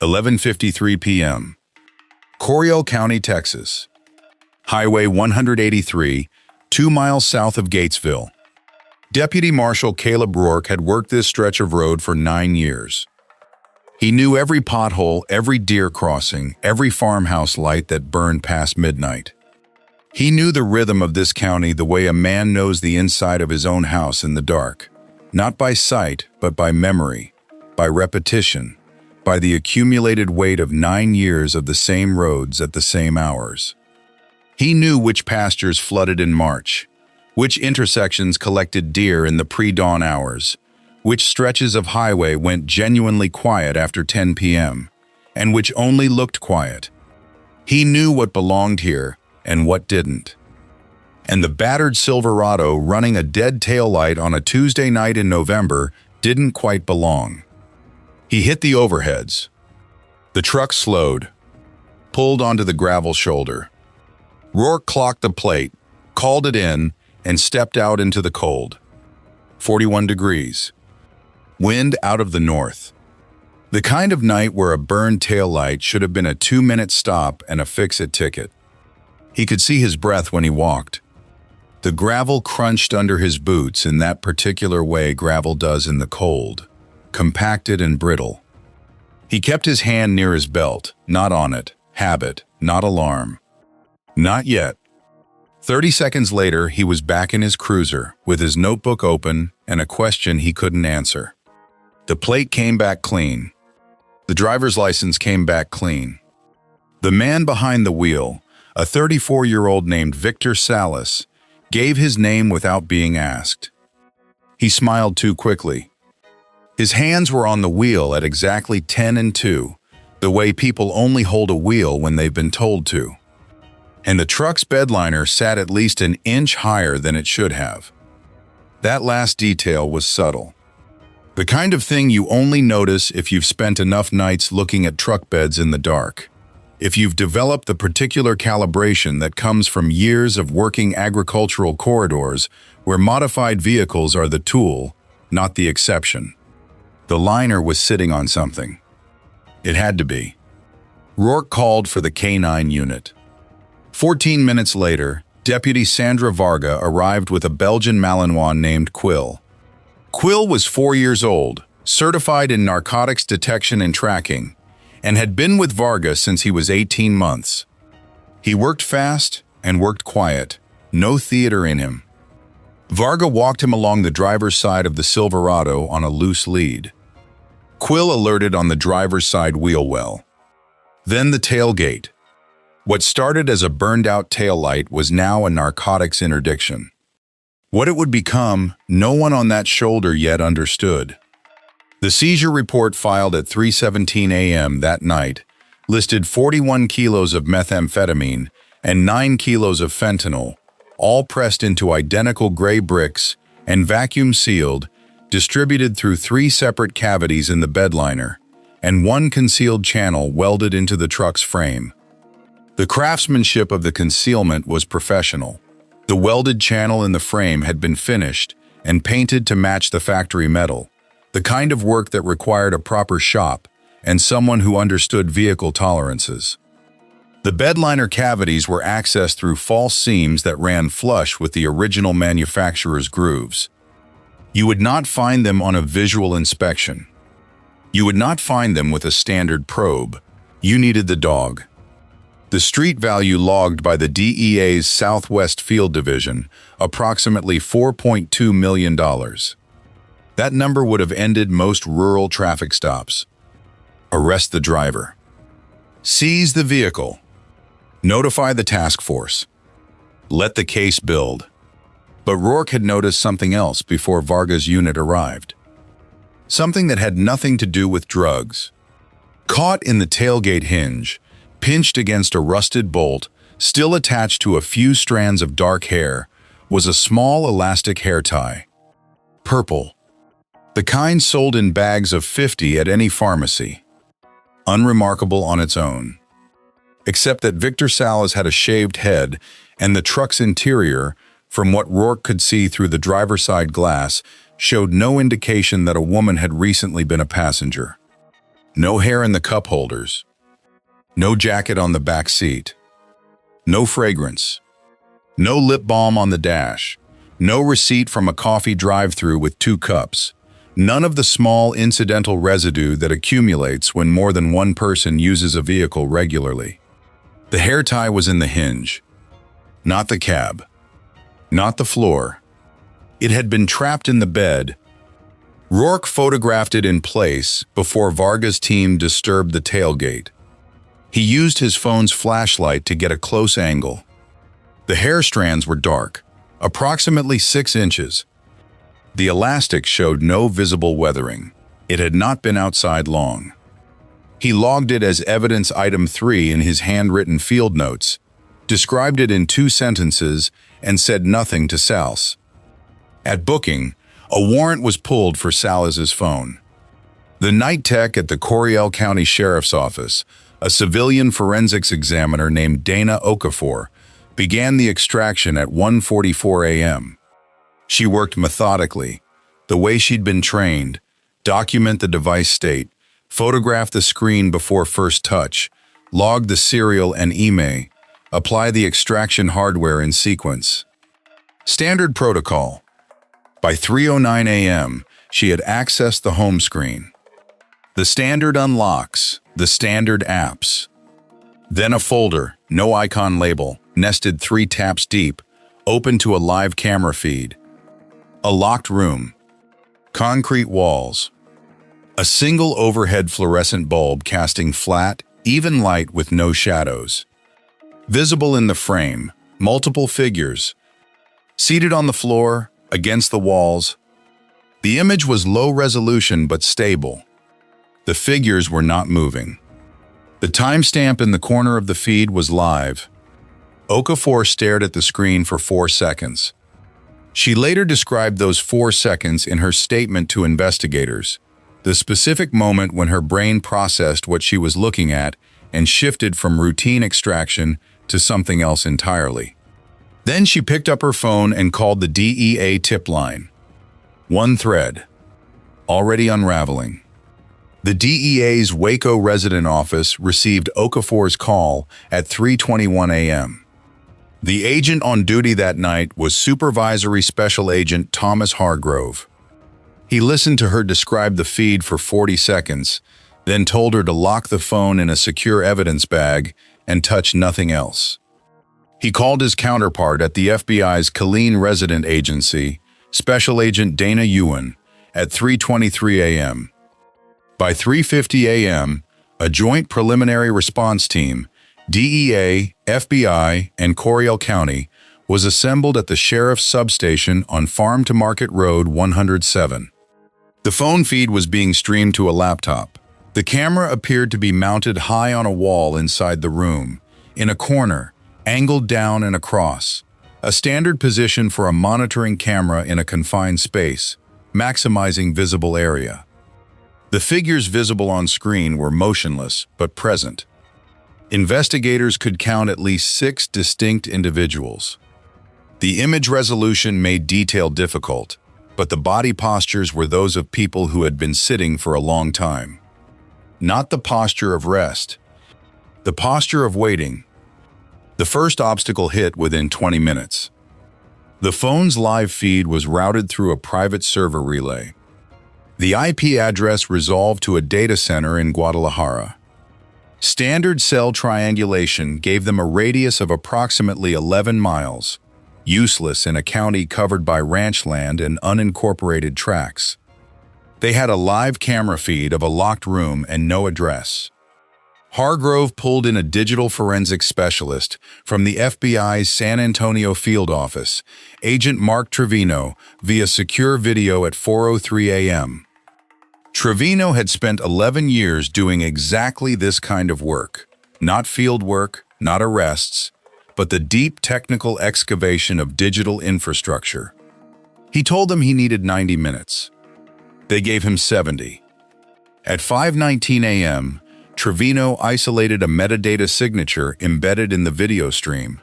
11:53 p.m. Coryell County, Texas. Highway 183, 2 miles south of Gatesville. Deputy Marshal Caleb Rourke had worked this stretch of road for 9 years. He knew every pothole, every deer crossing, every farmhouse light that burned past midnight. He knew the rhythm of this county the way a man knows the inside of his own house in the dark, not by sight, but by memory, by repetition, by the accumulated weight of 9 years of the same roads at the same hours. He knew which pastures flooded in March, which intersections collected deer in the pre-dawn hours, which stretches of highway went genuinely quiet after 10 p.m., and which only looked quiet. He knew what belonged here and what didn't. And the battered Silverado running a dead taillight on a Tuesday night in November didn't quite belong. He hit the overheads. The truck slowed, pulled onto the gravel shoulder. Rourke clocked the plate, called it in, and stepped out into the cold. 41 degrees. Wind out of the north. The kind of night where a burned taillight should have been a 2-minute stop and a fix-it ticket. He could see his breath when he walked. The gravel crunched under his boots in that particular way gravel does in the cold, compacted and brittle. He kept his hand near his belt, not on it, habit, not alarm. Not yet. 30 seconds later, he was back in his cruiser, with his notebook open and a question he couldn't answer. The plate came back clean. The driver's license came back clean. The man behind the wheel, a 34-year-old named Victor Salas, gave his name without being asked. He smiled too quickly. His hands were on the wheel at exactly 10 and 2, the way people only hold a wheel when they've been told to. And the truck's bedliner sat at least an inch higher than it should have. That last detail was subtle. The kind of thing you only notice if you've spent enough nights looking at truck beds in the dark. If you've developed the particular calibration that comes from years of working agricultural corridors where modified vehicles are the tool, not the exception. The liner was sitting on something. It had to be. Rourke called for the K9 unit. 14 minutes later, Deputy Sandra Varga arrived with a Belgian Malinois named Quill. Quill was 4 years old, certified in narcotics detection and tracking, and had been with Varga since he was 18 months. He worked fast and worked quiet, no theater in him. Varga walked him along the driver's side of the Silverado on a loose lead. Quill alerted on the driver's side wheel well. Then the tailgate. What started as a burned-out taillight was now a narcotics interdiction. What it would become, no one on that shoulder yet understood. The seizure report filed at 3:17 a.m. that night listed 41 kilos of methamphetamine and 9 kilos of fentanyl, all pressed into identical gray bricks and vacuum-sealed, distributed through 3 separate cavities in the bedliner, and 1 concealed channel welded into the truck's frame. The craftsmanship of the concealment was professional. The welded channel in the frame had been finished and painted to match the factory metal, the kind of work that required a proper shop and someone who understood vehicle tolerances. The bedliner cavities were accessed through false seams that ran flush with the original manufacturer's grooves. You would not find them on a visual inspection. You would not find them with a standard probe. You needed the dog. The street value logged by the DEA's Southwest Field Division, approximately $4.2 million. That number would have ended most rural traffic stops. Arrest the driver. Seize the vehicle. Notify the task force. Let the case build. But Rourke had noticed something else before Varga's unit arrived. Something that had nothing to do with drugs. Caught in the tailgate hinge, pinched against a rusted bolt, still attached to a few strands of dark hair, was a small elastic hair tie. Purple. The kind sold in bags of 50 at any pharmacy. Unremarkable on its own. Except that Victor Salas had a shaved head, and the truck's interior, from what Rourke could see through the driver's side glass, showed no indication that a woman had recently been a passenger. No hair in the cup holders. No jacket on the back seat. No fragrance. No lip balm on the dash. No receipt from a coffee drive-thru with 2 cups. None of the small incidental residue that accumulates when more than one person uses a vehicle regularly. The hair tie was in the hinge, not the cab, not the floor. It had been trapped in the bed. Rourke photographed it in place before Varga's team disturbed the tailgate. He used his phone's flashlight to get a close angle. The hair strands were dark, approximately 6 inches. The elastic showed no visible weathering. It had not been outside long. He logged it as evidence item 3 in his handwritten field notes, described it in 2 sentences, and said nothing to Sal's. At booking, a warrant was pulled for Salaz's phone. The night tech at the Coryell County Sheriff's Office, a civilian forensics examiner named Dana Okafor, began the extraction at 1:44 a.m. She worked methodically, the way she'd been trained, document the device state, photograph the screen before first touch, log the serial and IMEI, apply the extraction hardware in sequence. Standard protocol. By 3:09 a.m., she had accessed the home screen. The standard unlocks, the standard apps. Then a folder, no icon label, nested 3 taps deep, open to a live camera feed. A locked room. Concrete walls. A single overhead fluorescent bulb casting flat, even light with no shadows. Visible in the frame, multiple figures. Seated on the floor, against the walls. The image was low resolution but stable. The figures were not moving. The timestamp in the corner of the feed was live. Okafor stared at the screen for 4 seconds. She later described those 4 seconds in her statement to investigators, the specific moment when her brain processed what she was looking at and shifted from routine extraction to something else entirely. Then she picked up her phone and called the DEA tip line. 1 thread. Already unraveling. The DEA's Waco resident office received Okafor's call at 3:21 a.m. The agent on duty that night was Supervisory Special Agent Thomas Hargrove. He listened to her describe the feed for 40 seconds, then told her to lock the phone in a secure evidence bag and touch nothing else. He called his counterpart at the FBI's Killeen Resident Agency, Special Agent Dana Ewan, at 3:23 a.m. By 3:50 a.m., a joint preliminary response team, DEA, FBI, and Coryell County, was assembled at the sheriff's substation on Farm to Market Road 107. The phone feed was being streamed to a laptop. The camera appeared to be mounted high on a wall inside the room, in a corner, angled down and across, a standard position for a monitoring camera in a confined space, maximizing visible area. The figures visible on screen were motionless but present. Investigators could count at least 6 distinct individuals. The image resolution made detail difficult, but the body postures were those of people who had been sitting for a long time. Not the posture of rest, the posture of waiting. The first obstacle hit within 20 minutes. The phone's live feed was routed through a private server relay. The IP address resolved to a data center in Guadalajara. Standard cell triangulation gave them a radius of approximately 11 miles, useless in a county covered by ranch land and unincorporated tracts. They had a live camera feed of a locked room and no address. Hargrove pulled in a digital forensics specialist from the FBI's San Antonio field office, Agent Mark Trevino, via secure video at 4:03 a.m. Trevino had spent 11 years doing exactly this kind of work. Not field work, not arrests, but the deep technical excavation of digital infrastructure. He told them he needed 90 minutes. They gave him 70. At 5:19 a.m., Trevino isolated a metadata signature embedded in the video stream,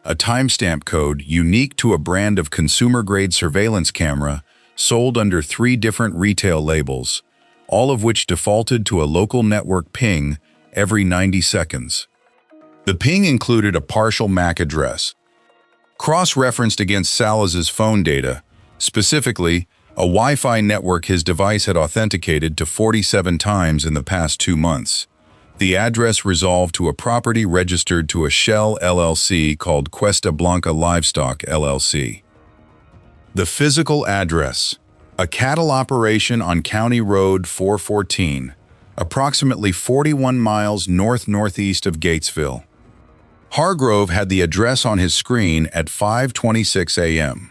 a timestamp code unique to a brand of consumer-grade surveillance camera sold under 3 different retail labels, all of which defaulted to a local network ping every 90 seconds. The ping included a partial MAC address, cross-referenced against Salaz's phone data, specifically a Wi-Fi network his device had authenticated to 47 times in the past 2 months. The address resolved to a property registered to a Shell LLC called Cuesta Blanca Livestock LLC. The physical address: a cattle operation on County Road 414, approximately 41 miles north-northeast of Gatesville. Hargrove had the address on his screen at 5:26 a.m.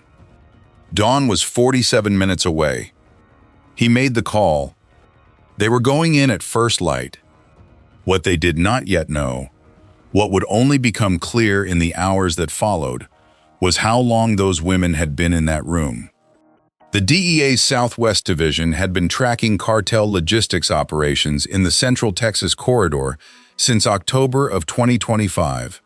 Dawn was 47 minutes away. He made the call. They were going in at first light. What they did not yet know, what would only become clear in the hours that followed, was how long those women had been in that room. The DEA's Southwest Division had been tracking cartel logistics operations in the Central Texas corridor since October of 2025.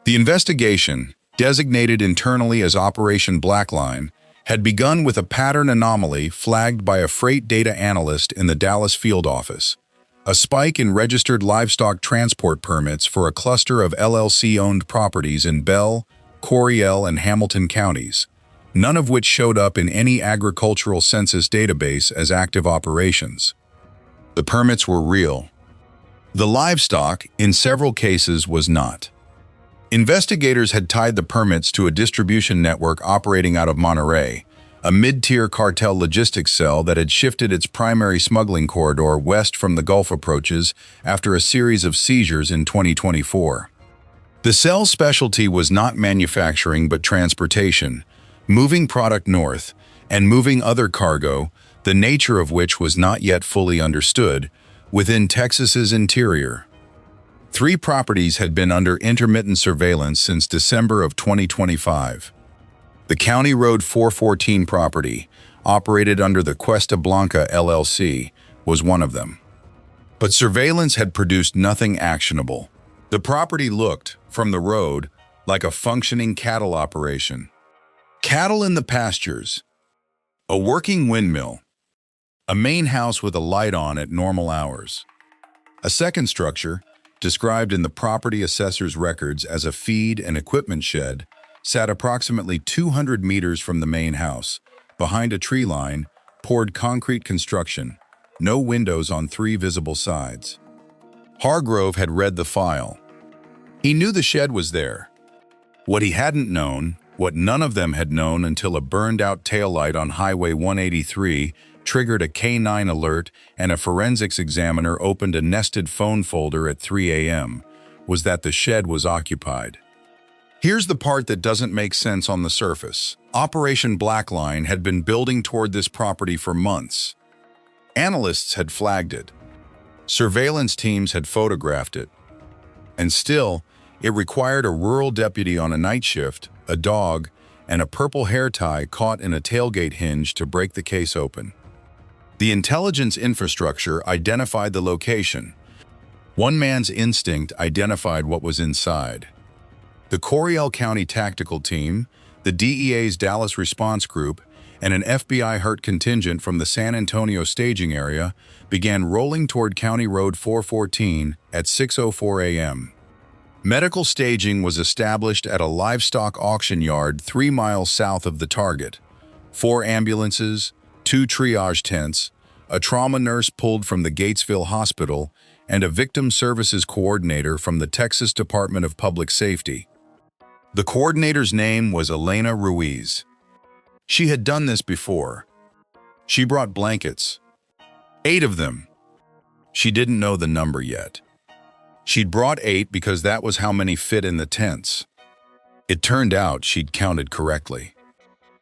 The investigation, designated internally as Operation Blackline, had begun with a pattern anomaly flagged by a freight data analyst in the Dallas field office: a spike in registered livestock transport permits for a cluster of LLC-owned properties in Bell, Coryell, and Hamilton counties, none of which showed up in any agricultural census database as active operations. The permits were real. The livestock, in several cases, was not. Investigators had tied the permits to a distribution network operating out of Monterey, a mid-tier cartel logistics cell that had shifted its primary smuggling corridor west from the Gulf approaches after a series of seizures in 2024. The cell's specialty was not manufacturing but transportation, moving product north and moving other cargo, the nature of which was not yet fully understood, within Texas's interior. 3 properties had been under intermittent surveillance since December of 2025. The County Road 414 property, operated under the Cuesta Blanca LLC, was one of them. But surveillance had produced nothing actionable. The property looked, from the road, like a functioning cattle operation. Cattle in the pastures, a working windmill, a main house with a light on at normal hours. A second structure, described in the property assessor's records as a feed and equipment shed, sat approximately 200 meters from the main house, behind a tree line, poured concrete construction, no windows on 3 visible sides. Hargrove had read the file. He knew the shed was there. What he hadn't known, what none of them had known until a burned-out taillight on Highway 183 triggered a K9 alert and a forensics examiner opened a nested phone folder at 3 a.m., was that the shed was occupied. Here's the part that doesn't make sense on the surface. Operation Blackline had been building toward this property for months. Analysts had flagged it. Surveillance teams had photographed it. And still, it required a rural deputy on a night shift, a dog, and a purple hair tie caught in a tailgate hinge to break the case open. The intelligence infrastructure identified the location. One man's instinct identified what was inside. The Coryell County Tactical Team, the DEA's Dallas Response Group, and an FBI HURT contingent from the San Antonio staging area began rolling toward County Road 414 at 6:04 a.m. Medical staging was established at a livestock auction yard 3 miles south of the target. 4 ambulances, 2 triage tents, a trauma nurse pulled from the Gatesville Hospital, and a victim services coordinator from the Texas Department of Public Safety. The coordinator's name was Elena Ruiz. She had done this before. She brought blankets. 8 of them. She didn't know the number yet. She'd brought 8 because that was how many fit in the tents. It turned out she'd counted correctly.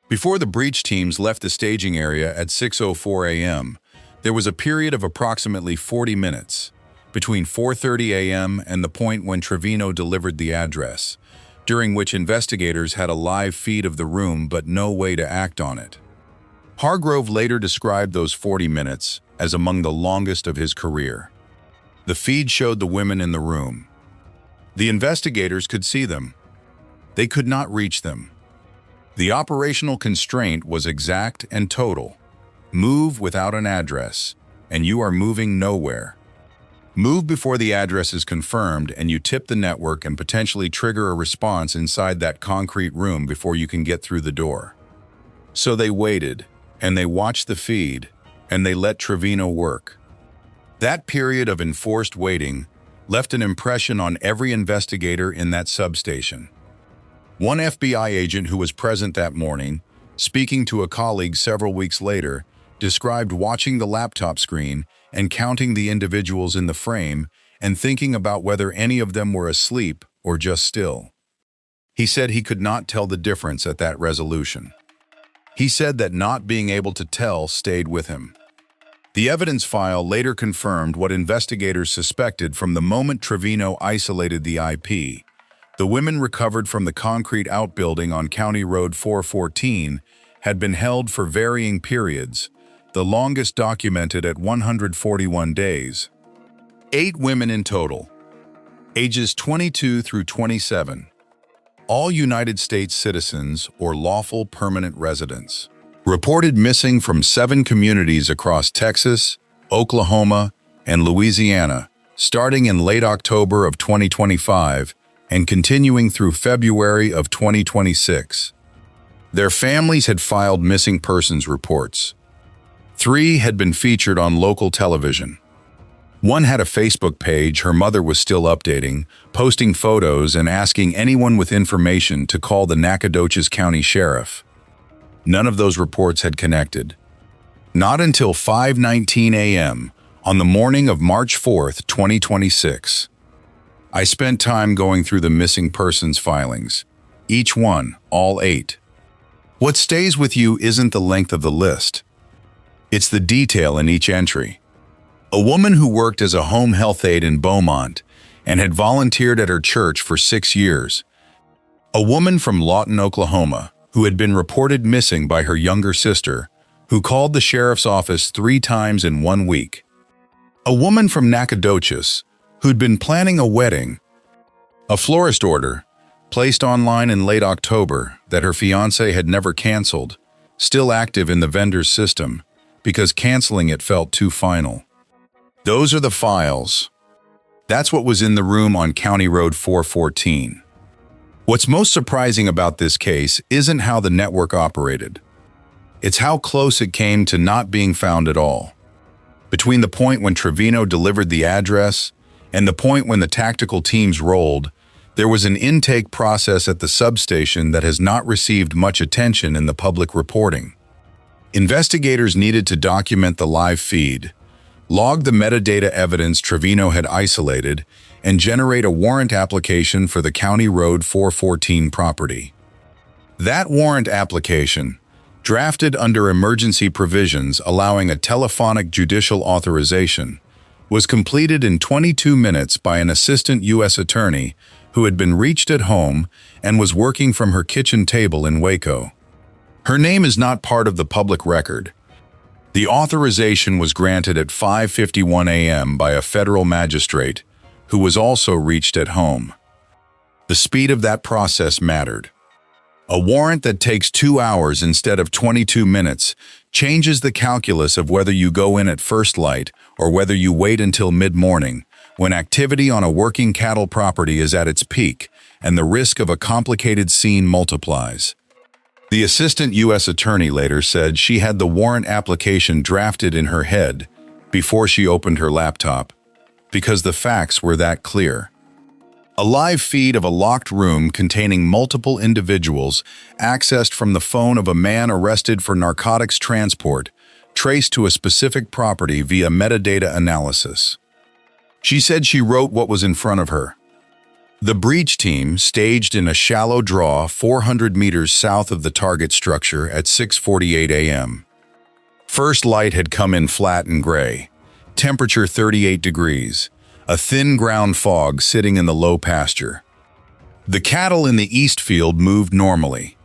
Before the breach teams left the staging area at 6:04 a.m., there was a period of approximately 40 minutes, between 4:30 a.m. and the point when Trevino delivered the address, during which investigators had a live feed of the room but no way to act on it. Hargrove later described those 40 minutes as among the longest of his career. The feed showed the women in the room. The investigators could see them. They could not reach them. The operational constraint was exact and total. Move without an address. and you are moving nowhere. Move before the address is confirmed and you tip the network and potentially trigger a response inside that concrete room before you can get through the door. So they waited, and they watched the feed, and they let Trevino work. That period of enforced waiting left an impression on every investigator in that substation. One FBI agent who was present that morning, speaking to a colleague several weeks later, described watching the laptop screen and counting the individuals in the frame and thinking about whether any of them were asleep or just still. He said he could not tell the difference at that resolution. He said that not being able to tell stayed with him. The evidence file later confirmed what investigators suspected from the moment Trevino isolated the IP. The women recovered from the concrete outbuilding on County Road 414 had been held for varying periods, the longest documented at 141 days. 8 women in total, ages 22 through 27, all United States citizens or lawful permanent residents, reported missing from 7 communities across Texas, Oklahoma, and Louisiana, starting in late October of 2025 and continuing through February of 2026. Their families had filed missing persons reports. 3 had been featured on local television. 1 had a Facebook page her mother was still updating, posting photos and asking anyone with information to call the Nacogdoches County Sheriff. None of those reports had connected. Not until 5:19 a.m. on the morning of March 4th, 2026. I spent time going through the missing persons filings. Each one, all 8. What stays with you isn't the length of the list. It's the detail in each entry. A woman who worked as a home health aide in Beaumont and had volunteered at her church for 6 years. A woman from Lawton, Oklahoma, who had been reported missing by her younger sister, who called the sheriff's office 3 times in 1 week. A woman from Nacogdoches, who'd been planning a wedding. A florist order, placed online in late October, that her fiancé had never canceled, still active in the vendor's system, because canceling it felt too final. Those are the files. That's what was in the room on County Road 414. What's most surprising about this case isn't how the network operated. It's how close it came to not being found at all. Between the point when Trevino delivered the address and the point when the tactical teams rolled, there was an intake process at the substation that has not received much attention in the public reporting. Investigators needed to document the live feed, log the metadata evidence Trevino had isolated, and generate a warrant application for the County Road 414 property. That warrant application, drafted under emergency provisions allowing a telephonic judicial authorization, was completed in 22 minutes by an assistant U.S. attorney who had been reached at home and was working from her kitchen table in Waco. Her name is not part of the public record. The authorization was granted at 5:51 a.m. by a federal magistrate who was also reached at home. The speed of that process mattered. A warrant that takes 2 hours instead of 22 minutes changes the calculus of whether you go in at first light or whether you wait until mid-morning, when activity on a working cattle property is at its peak and the risk of a complicated scene multiplies. The assistant U.S. attorney later said she had the warrant application drafted in her head before she opened her laptop, because the facts were that clear. A live feed of a locked room containing multiple individuals accessed from the phone of a man arrested for narcotics transport, traced to a specific property via metadata analysis. She said she wrote what was in front of her. The breach team staged in a shallow draw 400 meters south of the target structure at 6:48 a.m. First light had come in flat and gray, temperature 38 degrees, a thin ground fog sitting in the low pasture. The cattle in the east field moved normally.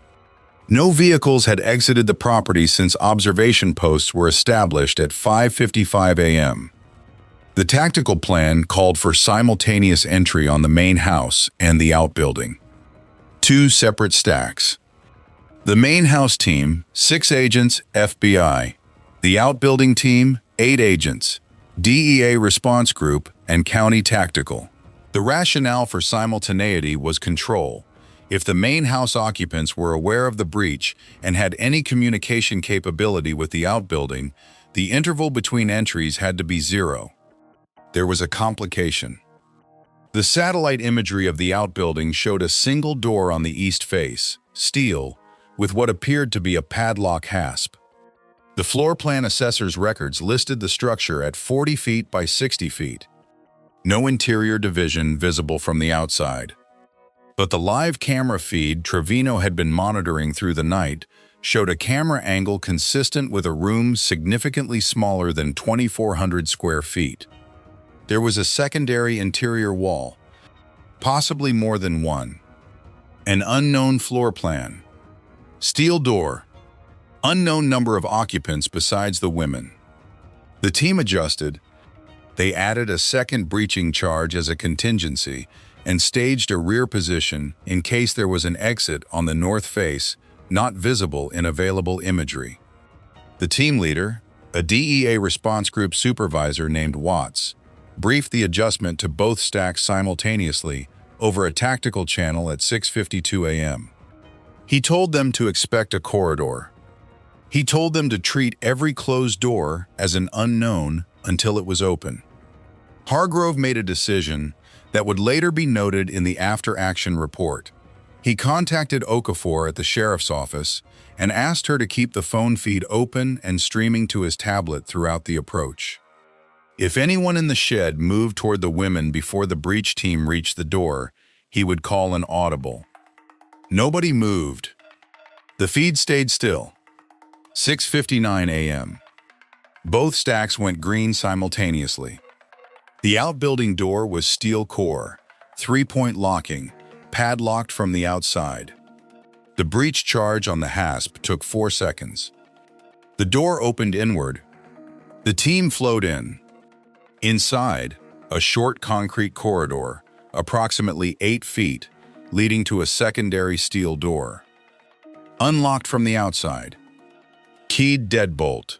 No vehicles had exited the property since observation posts were established at 5:55 a.m. The tactical plan called for simultaneous entry on the main house and the outbuilding. 2 separate stacks. The main house team, 6 agents, FBI. The outbuilding team, 8 agents, DEA Response Group, and County Tactical. The rationale for simultaneity was control. If the main house occupants were aware of the breach and had any communication capability with the outbuilding, the interval between entries had to be 0. There was a complication. The satellite imagery of the outbuilding showed a single door on the east face, steel, with what appeared to be a padlock hasp. The floor plan assessor's records listed the structure at 40 feet by 60 feet. No interior division visible from the outside. But the live camera feed Trevino had been monitoring through the night showed a camera angle consistent with a room significantly smaller than 2,400 square feet. There was a secondary interior wall, possibly more than one. An unknown floor plan. Steel door. Unknown number of occupants besides the women. The team adjusted. They added a second breaching charge as a contingency and staged a rear position in case there was an exit on the north face not visible in available imagery. The team leader, a DEA response group supervisor named Watts, briefed the adjustment to both stacks simultaneously over a tactical channel at 6:52 a.m. He told them to expect a corridor. He told them to treat every closed door as an unknown until it was open. Hargrove made a decision that would later be noted in the after-action report. He contacted Okafor at the sheriff's office and asked her to keep the phone feed open and streaming to his tablet throughout the approach. If anyone in the shed moved toward the women before the breach team reached the door, he would call an audible. Nobody moved. The feed stayed still. 6:59 a.m. Both stacks went green simultaneously. The outbuilding door was steel core, 3-point locking, padlocked from the outside. The breach charge on the hasp took 4 seconds. The door opened inward. The team flowed in. Inside, a short concrete corridor, approximately 8 feet, leading to a secondary steel door. Unlocked from the outside. Keyed deadbolt.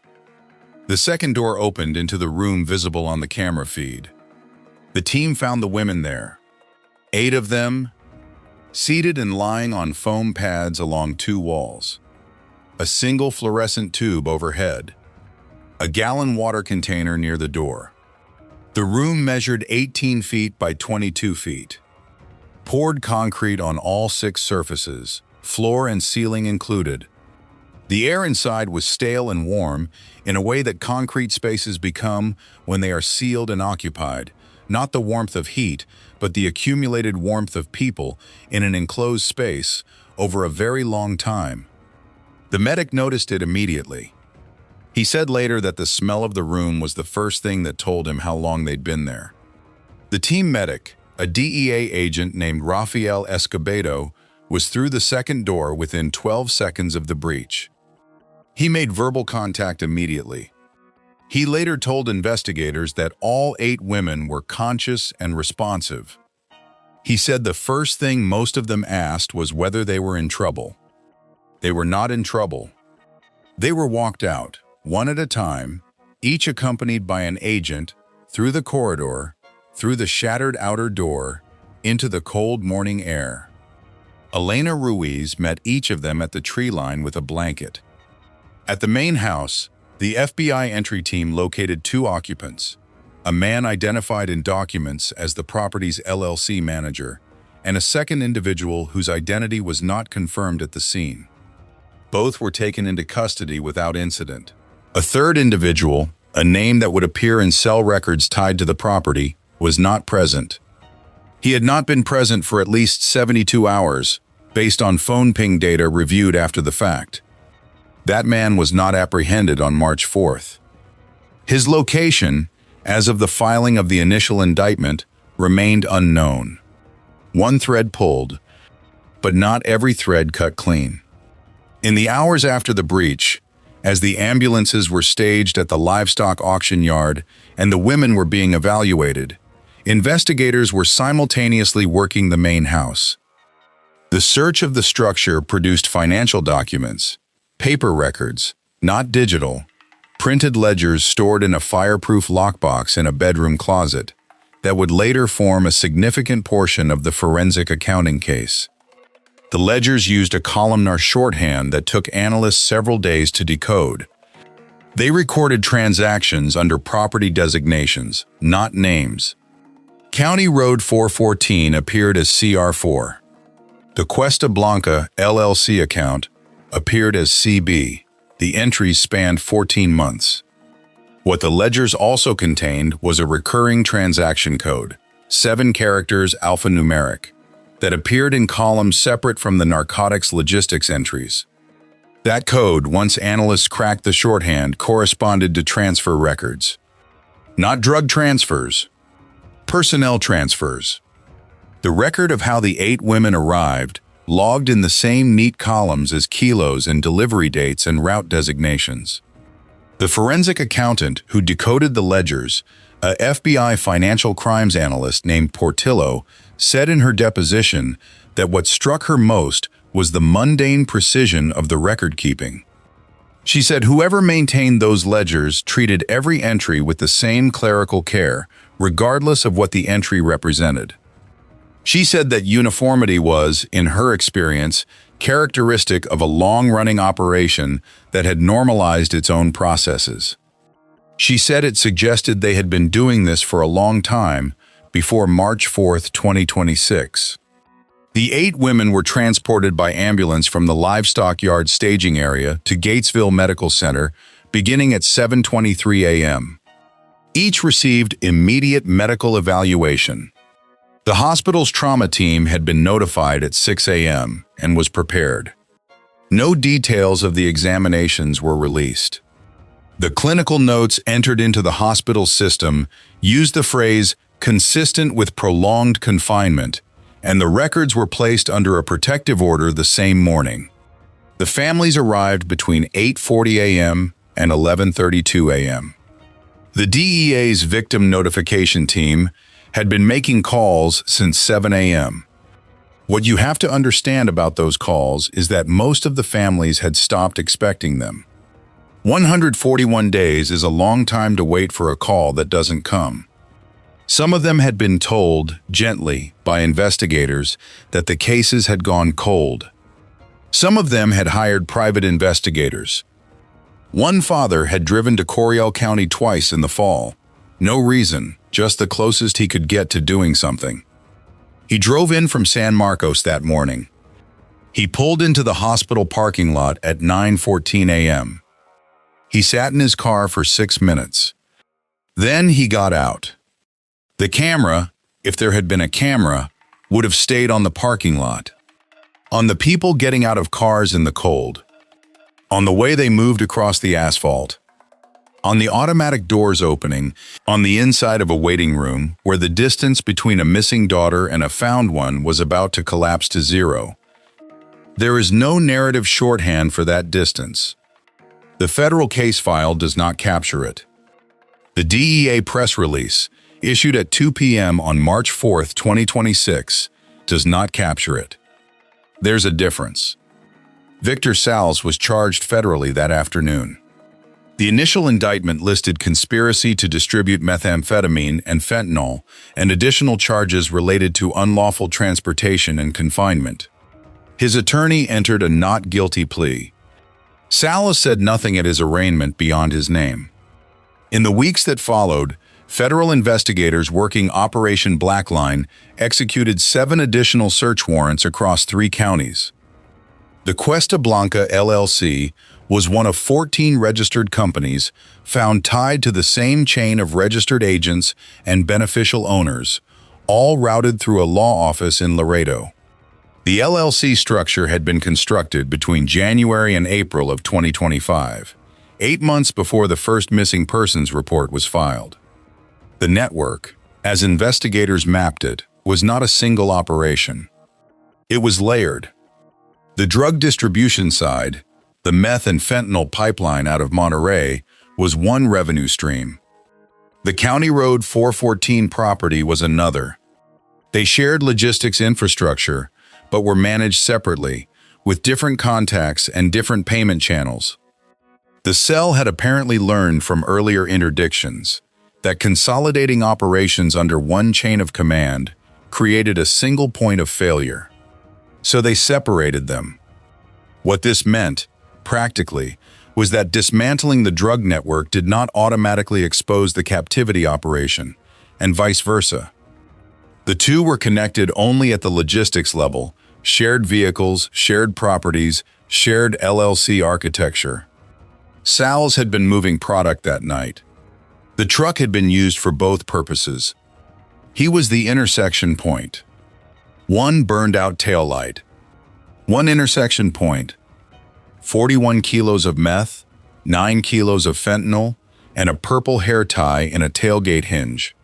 The second door opened into the room visible on the camera feed. The team found the women there. 8 of them, seated and lying on foam pads along 2 walls. A single fluorescent tube overhead. A gallon water container near the door. The room measured 18 feet by 22 feet. Poured concrete on all 6 surfaces, floor and ceiling included. The air inside was stale and warm in a way that concrete spaces become when they are sealed and occupied, not the warmth of heat, but the accumulated warmth of people in an enclosed space over a very long time. The medic noticed it immediately. He said later that the smell of the room was the first thing that told him how long they'd been there. The team medic, a DEA agent named Rafael Escobedo, was through the second door within 12 seconds of the breach. He made verbal contact immediately. He later told investigators that all 8 women were conscious and responsive. He said the first thing most of them asked was whether they were in trouble. They were not in trouble. They were walked out, one at a time, each accompanied by an agent, through the corridor, through the shattered outer door, into the cold morning air. Elena Ruiz met each of them at the tree line with a blanket. At the main house, the FBI entry team located 2 occupants, a man identified in documents as the property's LLC manager, and a second individual whose identity was not confirmed at the scene. Both were taken into custody without incident. A third individual, a name that would appear in cell records tied to the property, was not present. He had not been present for at least 72 hours, based on phone ping data reviewed after the fact. That man was not apprehended on March 4th. His location, as of the filing of the initial indictment, remained unknown. One thread pulled, but not every thread cut clean. In the hours after the breach, as the ambulances were staged at the livestock auction yard and the women were being evaluated, investigators were simultaneously working the main house. The search of the structure produced financial documents, paper records, not digital, printed ledgers stored in a fireproof lockbox in a bedroom closet that would later form a significant portion of the forensic accounting case. The ledgers used a columnar shorthand that took analysts several days to decode. They recorded transactions under property designations, not names. County Road 414 appeared as CR4. The Cuesta Blanca LLC account appeared as CB. The entries spanned 14 months. What the ledgers also contained was a recurring transaction code, 7 characters alphanumeric, that appeared in columns separate from the narcotics logistics entries. That code, once analysts cracked the shorthand, corresponded to transfer records. Not drug transfers, personnel transfers. The record of how the 8 women arrived, logged in the same neat columns as kilos and delivery dates and route designations. The forensic accountant who decoded the ledgers, a FBI financial crimes analyst named Portillo, said in her deposition that what struck her most was the mundane precision of the record-keeping. She said whoever maintained those ledgers treated every entry with the same clerical care, regardless of what the entry represented. She said that uniformity was, in her experience, characteristic of a long-running operation that had normalized its own processes. She said it suggested they had been doing this for a long time, before March 4, 2026. The 8 women were transported by ambulance from the livestock yard staging area to Gatesville Medical Center beginning at 7:23 a.m. Each received immediate medical evaluation. The hospital's trauma team had been notified at 6 a.m. and was prepared. No details of the examinations were released. The clinical notes entered into the hospital system used the phrase "consistent with prolonged confinement," and the records were placed under a protective order the same morning. The families arrived between 8:40 a.m. and 11:32 a.m. The DEA's victim notification team had been making calls since 7 a.m. What you have to understand about those calls is that most of the families had stopped expecting them. 141 days is a long time to wait for a call that doesn't come. Some of them had been told, gently, by investigators that the cases had gone cold. Some of them had hired private investigators. One father had driven to Coryell County twice in the fall. No reason, just the closest he could get to doing something. He drove in from San Marcos that morning. He pulled into the hospital parking lot at 9:14 a.m. He sat in his car for 6 minutes. Then he got out. The camera, if there had been a camera, would have stayed on the parking lot. On the people getting out of cars in the cold. On the way they moved across the asphalt. On the automatic doors opening, on the inside of a waiting room where the distance between a missing daughter and a found one was about to collapse to 0. There is no narrative shorthand for that distance. The federal case file does not capture it. The DEA press release, issued at 2 p.m. on March 4, 2026, does not capture it. There's a difference. Victor Salles was charged federally that afternoon. The initial indictment listed conspiracy to distribute methamphetamine and fentanyl and additional charges related to unlawful transportation and confinement. His attorney entered a not guilty plea. Salles said nothing at his arraignment beyond his name. In the weeks that followed, federal investigators working Operation Blackline executed 7 additional search warrants across 3 counties. The Cuesta Blanca LLC was one of 14 registered companies found tied to the same chain of registered agents and beneficial owners, all routed through a law office in Laredo. The LLC structure had been constructed between January and April of 2025, 8 months before the first missing persons report was filed. The network, as investigators mapped it, was not a single operation. It was layered. The drug distribution side, the meth and fentanyl pipeline out of Monterey, was one revenue stream. The County Road 414 property was another. They shared logistics infrastructure, but were managed separately, with different contacts and different payment channels. The cell had apparently learned from earlier interdictions that consolidating operations under one chain of command created a single point of failure. So they separated them. What this meant, practically, was that dismantling the drug network did not automatically expose the captivity operation, and vice versa. The two were connected only at the logistics level: shared vehicles, shared properties, shared LLC architecture. Sal's had been moving product that night. The truck had been used for both purposes. He was the intersection point. One burned-out taillight. One intersection point. 41 kilos of meth, 9 kilos of fentanyl, and a purple hair tie in a tailgate hinge.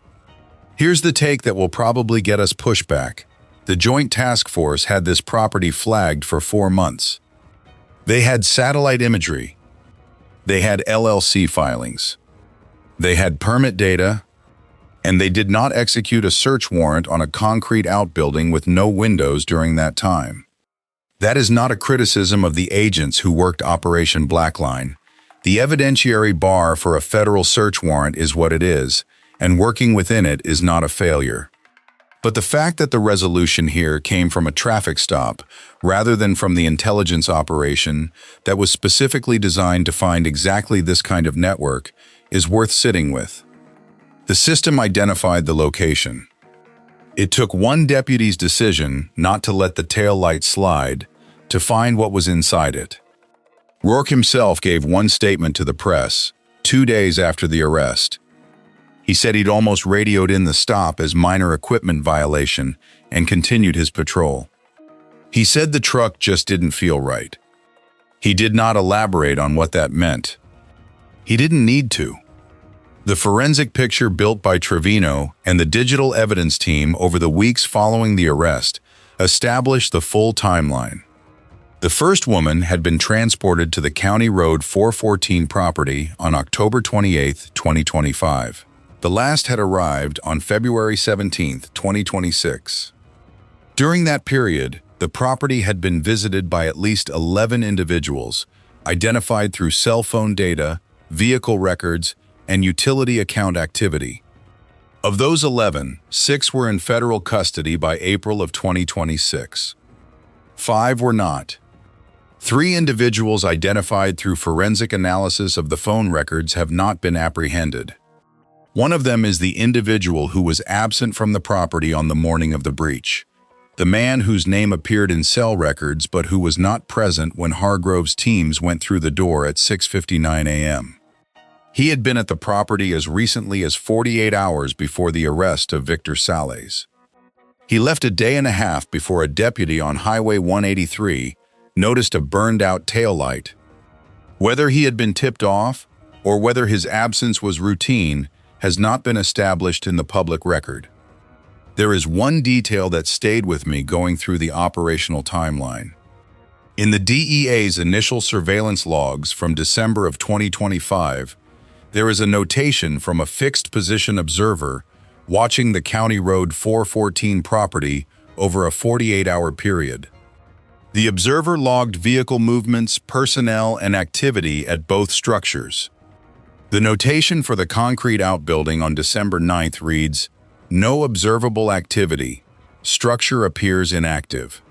Here's the take that will probably get us pushback. The Joint Task Force had this property flagged for 4 months. They had satellite imagery. They had LLC filings. They had permit data, and they did not execute a search warrant on a concrete outbuilding with no windows during that time. That is not a criticism of the agents who worked Operation Blackline. The evidentiary bar for a federal search warrant is what it is, and working within it is not a failure. But the fact that the resolution here came from a traffic stop rather than from the intelligence operation that was specifically designed to find exactly this kind of network is worth sitting with. The system identified the location. It took one deputy's decision not to let the tail light slide to find what was inside it. Rourke himself gave one statement to the press 2 days after the arrest. He said he'd almost radioed in the stop as minor equipment violation and continued his patrol. He said the truck just didn't feel right. He did not elaborate on what that meant. He didn't need to. The forensic picture built by Trevino and the digital evidence team over the weeks following the arrest established the full timeline. The first woman had been transported to the County Road 414 property on October 28, 2025. The last had arrived on February 17, 2026. During that period, the property had been visited by at least 11 individuals, identified through cell phone data, vehicle records, and utility account activity. Of those 11, 6 were in federal custody by April of 2026. 5 were not. 3 individuals identified through forensic analysis of the phone records have not been apprehended. One of them is the individual who was absent from the property on the morning of the breach. The man whose name appeared in cell records but who was not present when Hargrove's teams went through the door at 6:59 a.m. He had been at the property as recently as 48 hours before the arrest of Victor Sales. He left a day and a half before a deputy on Highway 183 noticed a burned-out taillight. Whether he had been tipped off or whether his absence was routine has not been established in the public record. There is one detail that stayed with me going through the operational timeline. In the DEA's initial surveillance logs from December of 2025, there is a notation from a fixed-position observer watching the County Road 414 property over a 48-hour period. The observer logged vehicle movements, personnel, and activity at both structures. The notation for the concrete outbuilding on December 9th reads, "No observable activity. Structure appears inactive."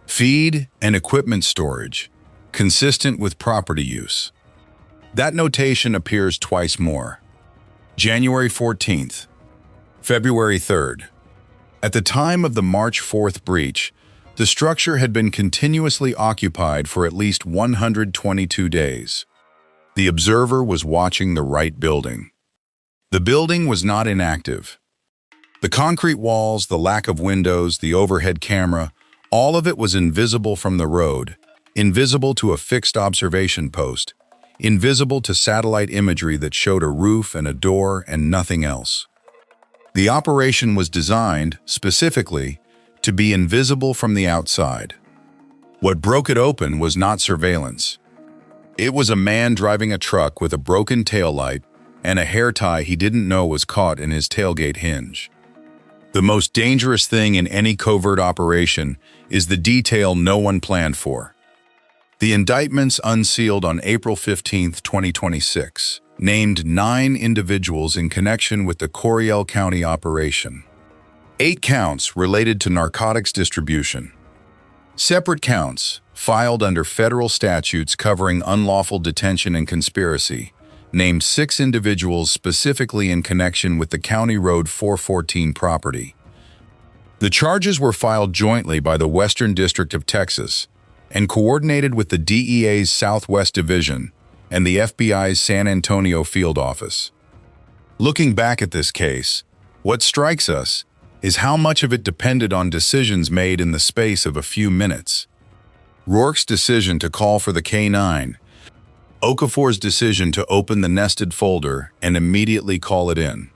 Feed and equipment storage, consistent with property use. That notation appears twice more. January 14th, February 3rd. At the time of the March 4th breach, the structure had been continuously occupied for at least 122 days. The observer was watching the right building. The building was not inactive. The concrete walls, the lack of windows, the overhead camera, all of it was invisible from the road, invisible to a fixed observation post, invisible to satellite imagery that showed a roof and a door and nothing else. The operation was designed, specifically, to be invisible from the outside. What broke it open was not surveillance. It was a man driving a truck with a broken taillight and a hair tie he didn't know was caught in his tailgate hinge. The most dangerous thing in any covert operation is the detail no one planned for. The indictments unsealed on April 15, 2026, named 9 individuals in connection with the Coryell County operation. 8 counts related to narcotics distribution. Separate counts, filed under federal statutes covering unlawful detention and conspiracy, named 6 individuals specifically in connection with the County Road 414 property. The charges were filed jointly by the Western District of Texas and coordinated with the DEA's Southwest Division and the FBI's San Antonio Field Office. Looking back at this case, what strikes us is how much of it depended on decisions made in the space of a few minutes. Rourke's decision to call for the K-9, Okafor's decision to open the nested folder and immediately call it in,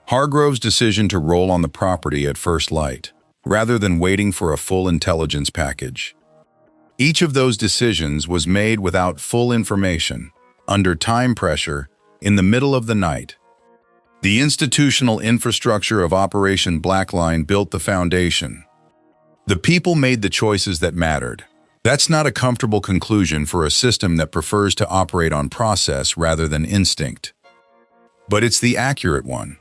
Hargrove's decision to roll on the property at first light, rather than waiting for a full intelligence package. Each of those decisions was made without full information, under time pressure, in the middle of the night. The institutional infrastructure of Operation Blackline built the foundation. The people made the choices that mattered. That's not a comfortable conclusion for a system that prefers to operate on process rather than instinct. But it's the accurate one.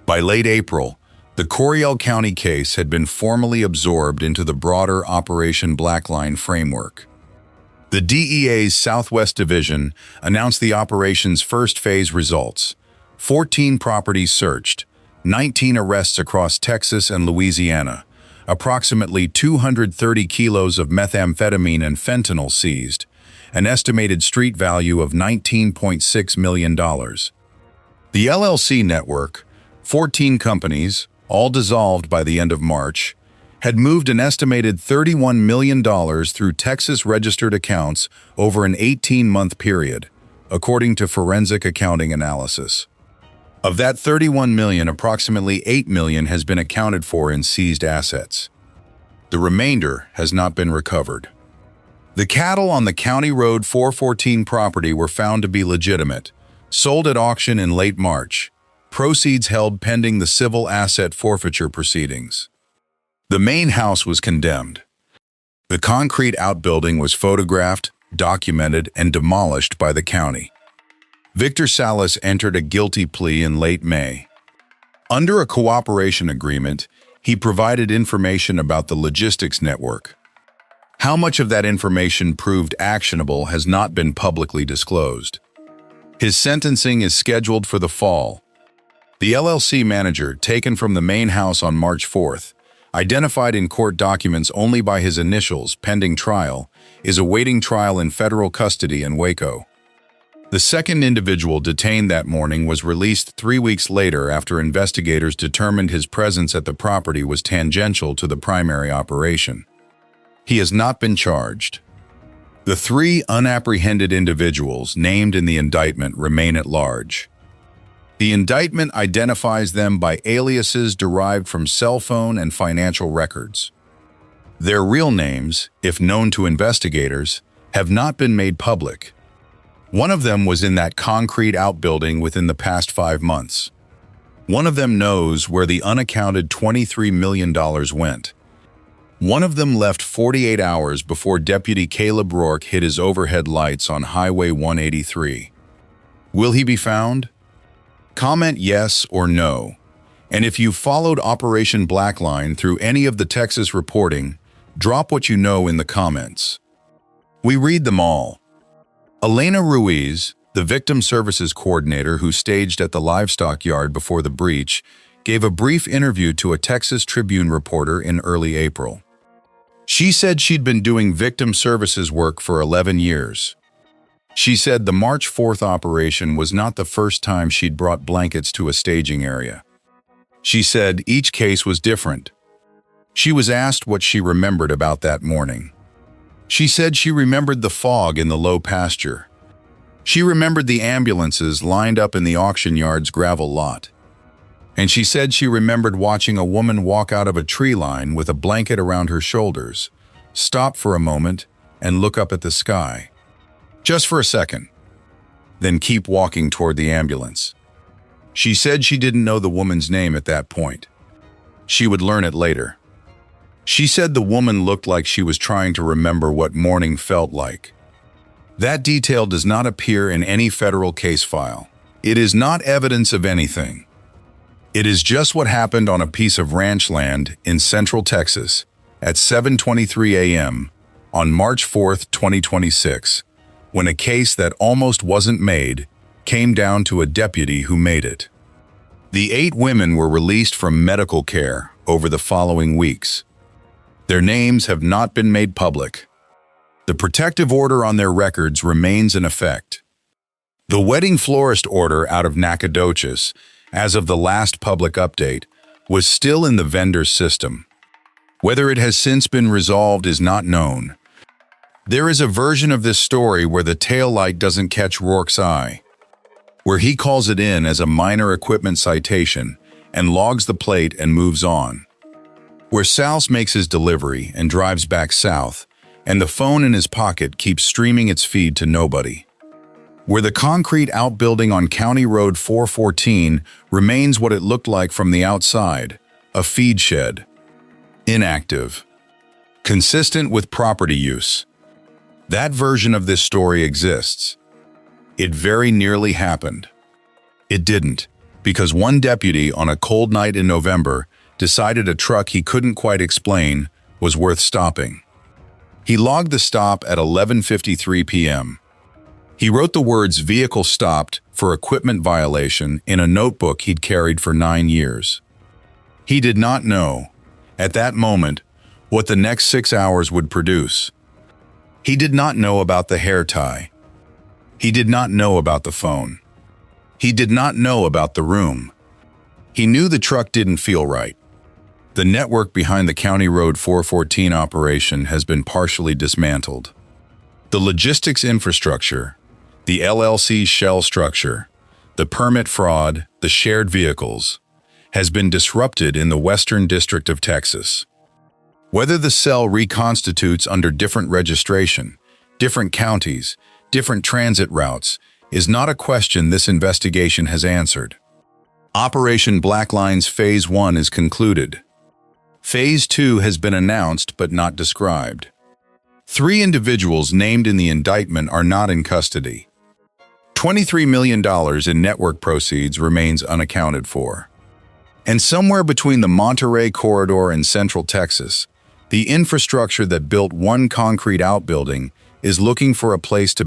By late April, the Coryell County case had been formally absorbed into the broader Operation Blackline framework. The DEA's Southwest Division announced the operation's first phase results: 14 properties searched, 19 arrests across Texas and Louisiana, approximately 230 kilos of methamphetamine and fentanyl seized, an estimated street value of $19.6 million. The LLC network, 14 companies, all dissolved by the end of March, had moved an estimated $31 million through Texas registered accounts over an 18-month period, according to forensic accounting analysis. Of that $31 million, approximately $8 million has been accounted for in seized assets. The remainder has not been recovered. The cattle on the County Road 414 property were found to be legitimate, sold at auction in late March, proceeds held pending the civil asset forfeiture proceedings. The main house was condemned. The concrete outbuilding was photographed, documented, and demolished by the county. Victor Salas entered a guilty plea in late May. Under a cooperation agreement, he provided information about the logistics network. How much of that information proved actionable has not been publicly disclosed. His sentencing is scheduled for the fall. The LLC manager, taken from the main house on March 4th, identified in court documents only by his initials pending trial, is awaiting trial in federal custody in Waco. The second individual detained that morning was released 3 weeks later after investigators determined his presence at the property was tangential to the primary operation. He has not been charged. The 3 unapprehended individuals named in the indictment remain at large. The indictment identifies them by aliases derived from cell phone and financial records. Their real names, if known to investigators, have not been made public. One of them was in that concrete outbuilding within the past 5 months. One of them knows where the unaccounted $23 million went. One of them left 48 hours before Deputy Caleb Rourke hit his overhead lights on Highway 183. Will he be found? Comment yes or no. And if you followed Operation Blackline through any of the Texas reporting, drop what you know in the comments. We read them all. Elena Ruiz, the victim services coordinator who staged at the livestock yard before the breach, gave a brief interview to a Texas Tribune reporter in early April. She said she'd been doing victim services work for 11 years. She said the March 4th operation was not the first time she'd brought blankets to a staging area. She said each case was different. She was asked what she remembered about that morning. She said she remembered the fog in the low pasture. She remembered the ambulances lined up in the auction yard's gravel lot. And she said she remembered watching a woman walk out of a tree line with a blanket around her shoulders, stop for a moment, and look up at the sky. Just for a second. Then keep walking toward the ambulance. She said she didn't know the woman's name at that point. She would learn it later. She said the woman looked like she was trying to remember what morning felt like. That detail does not appear in any federal case file. It is not evidence of anything. It is just what happened on a piece of ranch land in central Texas at 7:23 a.m. on March 4, 2026, when a case that almost wasn't made came down to a deputy who made it. The 8 women were released from medical care over the following weeks. Their names have not been made public. The protective order on their records remains in effect. The wedding florist order out of Nacogdoches, as of the last public update, was still in the vendor's system. Whether it has since been resolved is not known. There is a version of this story where the taillight doesn't catch Rourke's eye, where he calls it in as a minor equipment citation and logs the plate and moves on. Where Souse makes his delivery and drives back south, and the phone in his pocket keeps streaming its feed to nobody. Where the concrete outbuilding on County Road 414 remains what it looked like from the outside, a feed shed. Inactive. Consistent with property use. That version of this story exists. It very nearly happened. It didn't, because one deputy on a cold night in November decided a truck he couldn't quite explain was worth stopping. He logged the stop at 11:53 p.m. He wrote the words "vehicle stopped for equipment violation" in a notebook he'd carried for 9 years. He did not know, at that moment, what the next 6 hours would produce. He did not know about the hair tie. He did not know about the phone. He did not know about the room. He knew the truck didn't feel right. The network behind the County Road 414 operation has been partially dismantled. The logistics infrastructure, the LLC shell structure, the permit fraud, the shared vehicles, has been disrupted in the Western District of Texas. Whether the cell reconstitutes under different registration, different counties, different transit routes, is not a question this investigation has answered. Operation Blackline's Phase 1 is concluded. Phase 2 has been announced but not described. 3 individuals named in the indictment are not in custody. $23 million in network proceeds remains unaccounted for. And somewhere between the Monterey corridor and Central Texas, the infrastructure that built one concrete outbuilding is looking for a place to